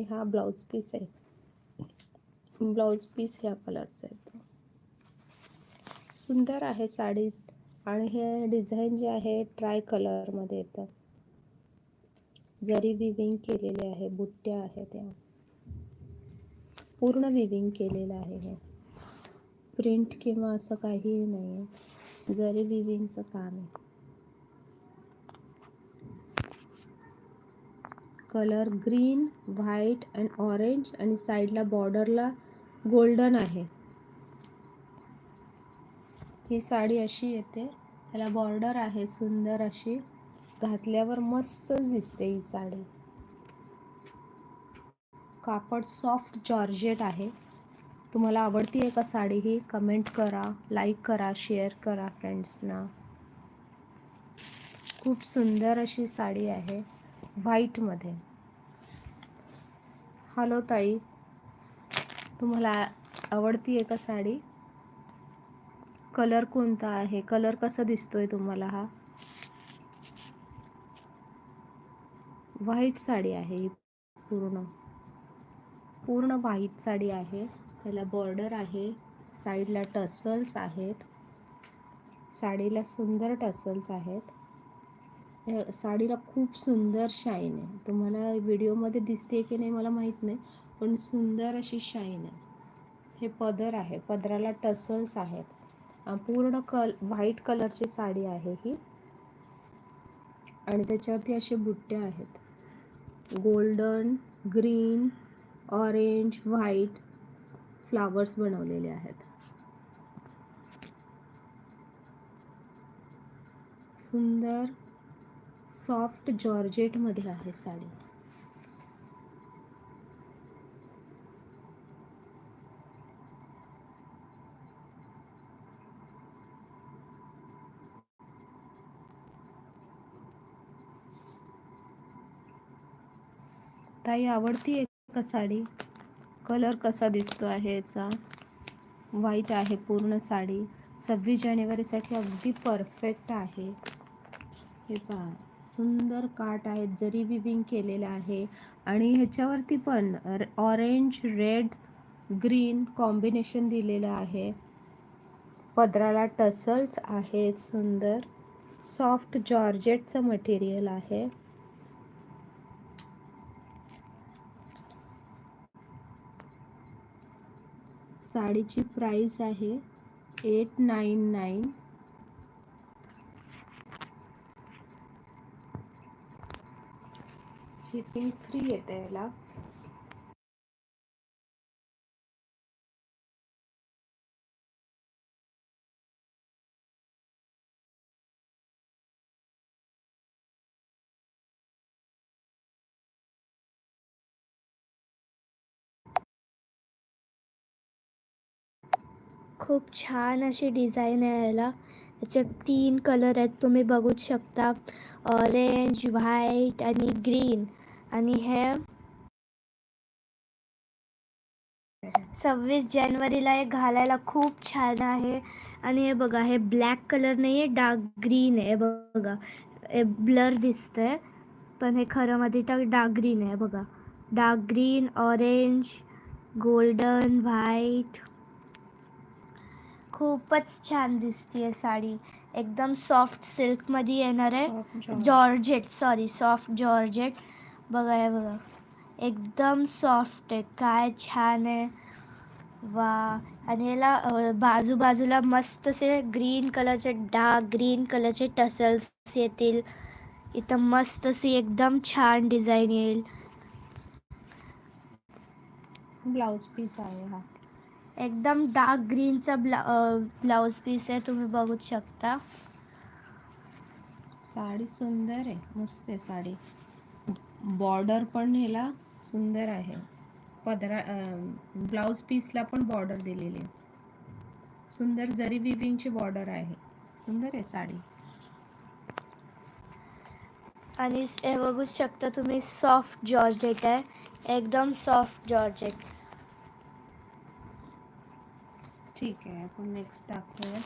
आणि हा blouse piece आहे. ब्लाऊज पीस ह्या कलरचा आहे. सुंदर आहे साडी. आणि हे डिझाईन जे आहे ट्राय कलरमध्ये येतं. जरी विविंग केलेले आहे, बुट्ट्या आहेत त्या, पूर्ण विविंग केलेलं आहे. हे प्रिंट किंवा असं काहीही नाही आहे, जरी विविंगचं काम आहे. Colour green, white and orange आणि साईडला बॉर्डरला गोल्डन आहे. ही साडी अशी येते, ह्याला बॉर्डर आहे सुंदर अशी, घातल्यावर मस्तच दिसते ही साडी. कापड सॉफ्ट जॉर्जेट आहे. तुम्हाला आवडती आहे का साडी ही? कमेंट करा, लाईक करा, शेअर करा फ्रेंड्सना. खूप सुंदर अशी साडी आहे व्हाईटमध्ये. हॅलो ताई, तुम्हाला आवडती आहे का साडी? कलर कोणता आहे? कलर कसा दिसतोय तुम्हाला? हा व्हाईट साडी आहे ही, पूर्ण व्हाईट साडी आहे. त्याला बॉर्डर आहे, साईडला टसल्स आहेत, साडीला सुंदर टसल्स आहेत. साडीला खूप सुंदर शाईन आहे. तुम्हाला व्हिडिओमध्ये दिसते की नाही मला माहीत नाही, पण सुंदर अशी शाईन आहे. हे पदर आहे, पदराला टसल्स आहेत. पूर्ण व्हाईट कलरची साडी आहे ही आणि त्याच्यावरती असे बुट्टे आहेत. Golden, green, orange, white flowers बनवलेले आहेत. सुंदर सॉफ्ट जॉर्जेटमध्ये आहे साडी. ताई, आवडती आहे का साडी? कलर कसा दिसतो आहे याचा? व्हाईट आहे पूर्ण साडी. 26 जानेवारीसाठी अगदी परफेक्ट आहे. हे पहा, सुंदर काठ आहेत, जरी विविंग केलेलं आहे आणि ह्याच्यावरती पण ऑरेंज, रेड, ग्रीन कॉम्बिनेशन दिलेलं आहे. पदराला टसल्स आहेत सुंदर. सॉफ्ट जॉर्जेटचं मटेरियल आहे. साडीची प्राइस आहे 899. शिपिंग फ्री येते याला. खूप छान अशी डिझाईन आहे याला. याच्यात 3 कलर आहेत, तुम्ही बघूच शकता. ऑरेंज, व्हाईट आणि ग्रीन. आणि हे 26 जानेवारीला हे घालायला खूप छान आहे. आणि हे बघा, हे ब्लॅक कलर नाही आहे, डार्क ग्रीन आहे. बघा, हे ब्लर दिसतंय, पण हे खरं मध्ये तर डार्क ग्रीन आहे. बघा, dark green, orange, golden, white. खूपच छान दिसतीये साडी. एकदम सॉफ्ट सिल्कमध्ये येणार आहे. Georgette, soft georgette. बघा, हे बघा, एकदम सॉफ्ट आहे. काय छान आहे, वा. आणि याला बाजूबाजूला मस्त असे ग्रीन कलरचे, डार्क ग्रीन कलरचे टसल्स येतील. इथं मस्त अशी एकदम छान डिझाईन येईल. ब्लाउज पीस आहे हा. एकदम डार्क ग्रीनचा ब्लाउज पीस आहे, तुम्ही बघू शकता. साडी सुंदर आहे, मस्त आहे साडी. बॉर्डर पण ह्याला सुंदर आहे. ब्लाउज पीसला पण बॉर्डर दिलेली आहे. सुंदर जरी विविंगची बॉर्डर आहे. सुंदर आहे साडी. आणि हे बघू शकता तुम्ही, सॉफ्ट जॉर्जेट आहे, एकदम सॉफ्ट जॉर्जेट. ठीक आहे, आपण नेक्स्ट दाखवूया.